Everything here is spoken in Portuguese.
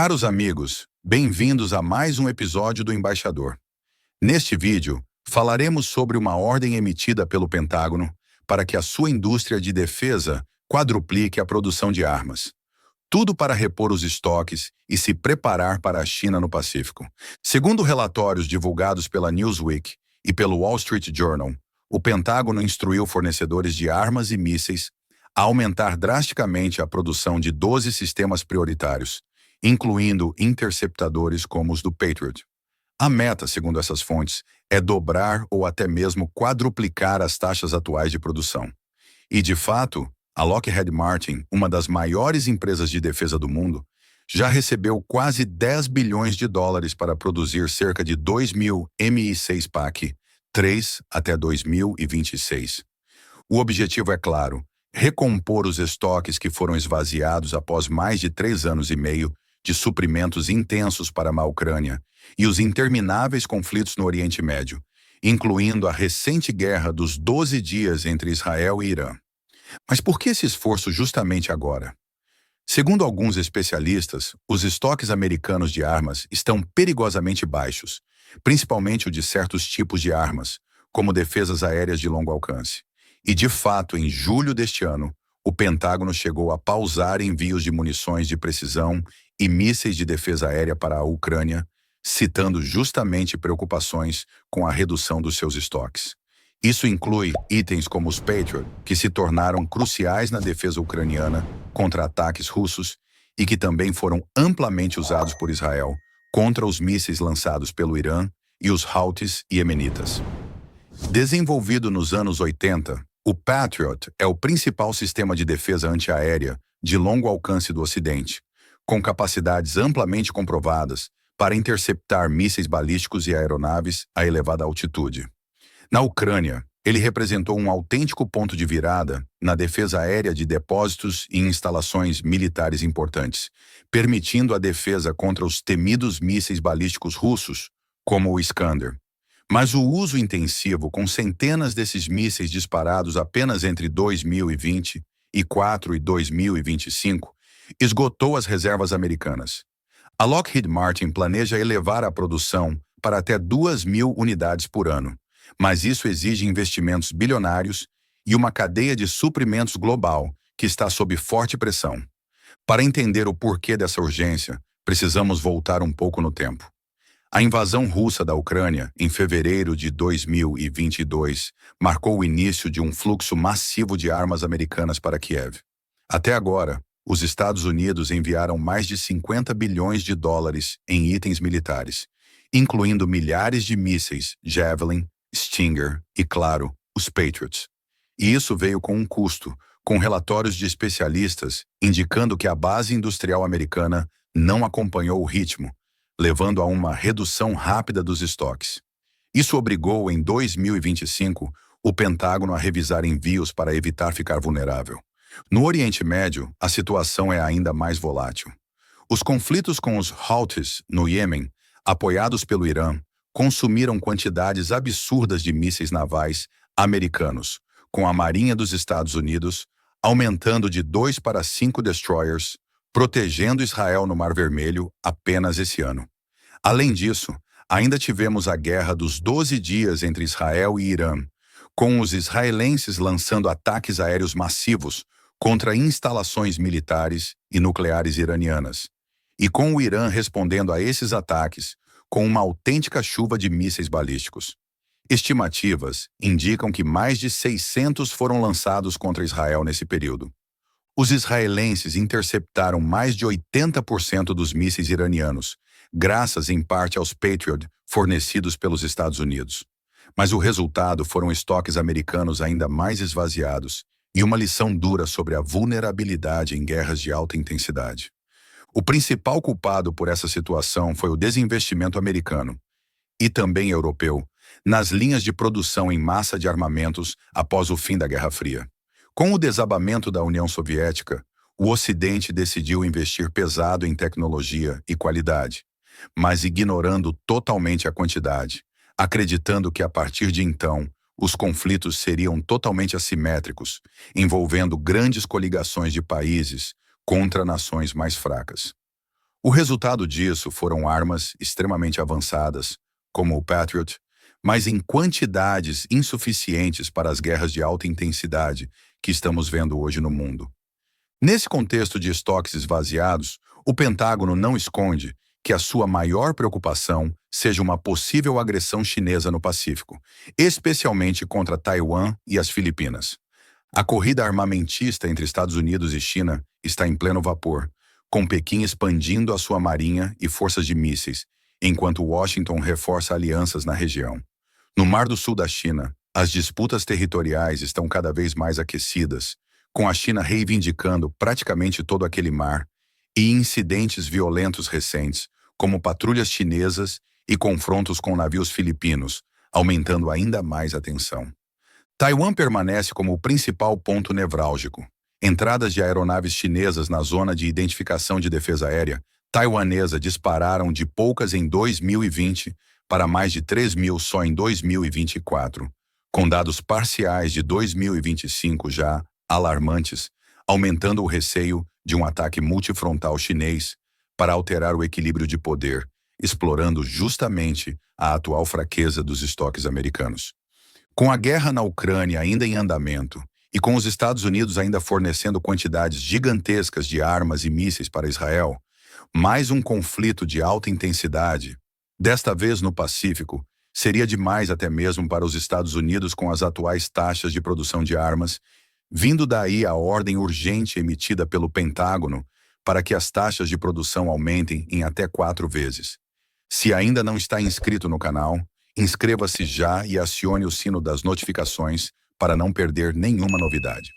Caros amigos, bem-vindos a mais um episódio do Embaixador. Neste vídeo, falaremos sobre uma ordem emitida pelo Pentágono para que a sua indústria de defesa quadruplique a produção de armas. Tudo para repor os estoques e se preparar para a China no Pacífico. Segundo relatórios divulgados pela Newsweek e pelo Wall Street Journal, o Pentágono instruiu fornecedores de armas e mísseis a aumentar drasticamente a produção de 12 sistemas prioritários, incluindo interceptadores como os do Patriot. A meta, segundo essas fontes, é dobrar ou até mesmo quadruplicar as taxas atuais de produção. E, de fato, a Lockheed Martin, uma das maiores empresas de defesa do mundo, já recebeu quase 10 bilhões de dólares para produzir cerca de 2.000 Mi-6 PAC-3 até 2026. O objetivo é claro: recompor os estoques que foram esvaziados após mais de 3 anos e meio de suprimentos intensos para a Ucrânia e os intermináveis conflitos no Oriente Médio, incluindo a recente guerra dos 12 dias entre Israel e Irã. Mas por que esse esforço justamente agora? Segundo alguns especialistas, os estoques americanos de armas estão perigosamente baixos, principalmente o de certos tipos de armas, como defesas aéreas de longo alcance. E, de fato, em julho deste ano, o Pentágono chegou a pausar envios de munições de precisão e mísseis de defesa aérea para a Ucrânia, citando justamente preocupações com a redução dos seus estoques. Isso inclui itens como os Patriot, que se tornaram cruciais na defesa ucraniana contra ataques russos e que também foram amplamente usados por Israel contra os mísseis lançados pelo Irã e os Houthis iemenitas. Desenvolvido nos anos 80, o Patriot é o principal sistema de defesa antiaérea de longo alcance do Ocidente, com capacidades amplamente comprovadas para interceptar mísseis balísticos e aeronaves a elevada altitude. Na Ucrânia, ele representou um autêntico ponto de virada na defesa aérea de depósitos e instalações militares importantes, permitindo a defesa contra os temidos mísseis balísticos russos, como o Iskander. Mas o uso intensivo com centenas desses mísseis disparados apenas entre 2024 e 2025 esgotou as reservas americanas. A Lockheed Martin planeja elevar a produção para até 2.000 unidades por ano, mas isso exige investimentos bilionários e uma cadeia de suprimentos global que está sob forte pressão. Para entender o porquê dessa urgência, precisamos voltar um pouco no tempo. A invasão russa da Ucrânia, em fevereiro de 2022, marcou o início de um fluxo massivo de armas americanas para Kiev. Até agora, os Estados Unidos enviaram mais de 50 bilhões de dólares em itens militares, incluindo milhares de mísseis Javelin, Stinger e, claro, os Patriots. E isso veio com um custo, com relatórios de especialistas indicando que a base industrial americana não acompanhou o ritmo, levando a uma redução rápida dos estoques. Isso obrigou, em 2025, o Pentágono a revisar envios para evitar ficar vulnerável. No Oriente Médio, a situação é ainda mais volátil. Os conflitos com os Houthis, no Iêmen, apoiados pelo Irã, consumiram quantidades absurdas de mísseis navais americanos, com a Marinha dos Estados Unidos aumentando de 2 para 5 destroyers, protegendo Israel no Mar Vermelho apenas esse ano. Além disso, ainda tivemos a guerra dos 12 dias entre Israel e Irã, com os israelenses lançando ataques aéreos massivos contra instalações militares e nucleares iranianas, e com o Irã respondendo a esses ataques com uma autêntica chuva de mísseis balísticos. Estimativas indicam que mais de 600 foram lançados contra Israel nesse período. Os israelenses interceptaram mais de 80% dos mísseis iranianos, graças em parte aos Patriot fornecidos pelos Estados Unidos. Mas o resultado foram estoques americanos ainda mais esvaziados e uma lição dura sobre a vulnerabilidade em guerras de alta intensidade. O principal culpado por essa situação foi o desinvestimento americano, e também europeu, nas linhas de produção em massa de armamentos após o fim da Guerra Fria. Com o desabamento da União Soviética, o Ocidente decidiu investir pesado em tecnologia e qualidade, mas ignorando totalmente a quantidade, acreditando que a partir de então, os conflitos seriam totalmente assimétricos, envolvendo grandes coligações de países contra nações mais fracas. O resultado disso foram armas extremamente avançadas, como o Patriot, mas em quantidades insuficientes para as guerras de alta intensidade que estamos vendo hoje no mundo. Nesse contexto de estoques esvaziados, o Pentágono não esconde que a sua maior preocupação seja uma possível agressão chinesa no Pacífico, especialmente contra Taiwan e as Filipinas. A corrida armamentista entre Estados Unidos e China está em pleno vapor, com Pequim expandindo a sua marinha e forças de mísseis, enquanto Washington reforça alianças na região. No Mar do Sul da China, as disputas territoriais estão cada vez mais aquecidas, com a China reivindicando praticamente todo aquele mar e incidentes violentos recentes, como patrulhas chinesas e confrontos com navios filipinos, aumentando ainda mais a tensão. Taiwan permanece como o principal ponto nevrálgico. Entradas de aeronaves chinesas na zona de identificação de defesa aérea taiwanesa dispararam de poucas em 2020 para mais de 3.000 só em 2024, com dados parciais de 2025 já alarmantes, aumentando o receio de um ataque multifrontal chinês para alterar o equilíbrio de poder, explorando justamente a atual fraqueza dos estoques americanos. Com a guerra na Ucrânia ainda em andamento e com os Estados Unidos ainda fornecendo quantidades gigantescas de armas e mísseis para Israel, mais um conflito de alta intensidade, desta vez no Pacífico, seria demais até mesmo para os Estados Unidos com as atuais taxas de produção de armas, vindo daí a ordem urgente emitida pelo Pentágono para que as taxas de produção aumentem em até 4 vezes. Se ainda não está inscrito no canal, inscreva-se já e acione o sino das notificações para não perder nenhuma novidade.